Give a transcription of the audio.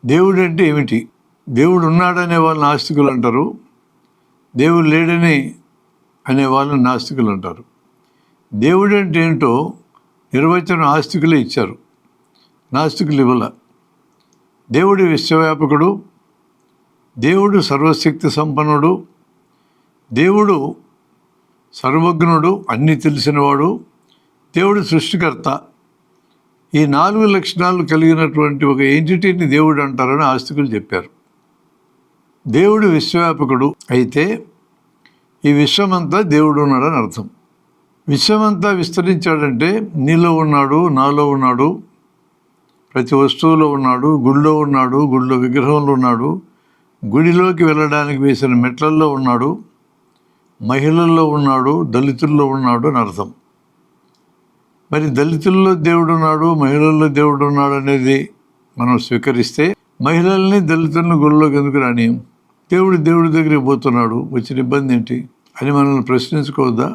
దేవుడు అంటే ఏమిటి? దేవుడు ఉన్నాడనే వాళ్ళు నాస్తికులు అంటారు, దేవుడు లేడని అనే వాళ్ళని నాస్తికులు అంటారు. దేవుడు అంటే ఏంటో నిర్వచనం ఆస్తికులే ఇచ్చారు, నాస్తికులు ఇవ్వాల. దేవుడు విశ్వవ్యాపకుడు, దేవుడు సర్వశక్తి సంపన్నుడు, దేవుడు సర్వజ్ఞుడు, అన్నీ తెలిసినవాడు, దేవుడు సృష్టికర్త. ఈ 4 లక్షణాలు కలిగినటువంటి ఒక ఎంటిటీని దేవుడు అంటారని ఆస్తికులు చెప్పారు. దేవుడు విశ్వవ్యాపకుడు అయితే ఈ విశ్వమంతా దేవుడు ఉన్నాడని అర్థం. విశ్వమంతా విస్తరించాడంటే నీలో ఉన్నాడు, నాలో ఉన్నాడు, ప్రతి వస్తువులో ఉన్నాడు, గుడిలో ఉన్నాడు, గుడిలో విగ్రహంలో ఉన్నాడు, గుడిలోకి వెళ్ళడానికి వేసిన మెట్లల్లో ఉన్నాడు, మహిళల్లో ఉన్నాడు, దళితుల్లో ఉన్నాడు అని అర్థం. మరి దళితుల్లో దేవుడు ఉన్నాడు, మహిళల్లో దేవుడు ఉన్నాడు అనేది మనం స్వీకరిస్తే మహిళల్ని దళితులను గుడిలోకి ఎందుకు రానియం? దేవుడి దగ్గరికి పోతున్నాడు, వచ్చిన ఇబ్బంది ఏంటి అని మనల్ని ప్రశ్నించుకోవద్దా?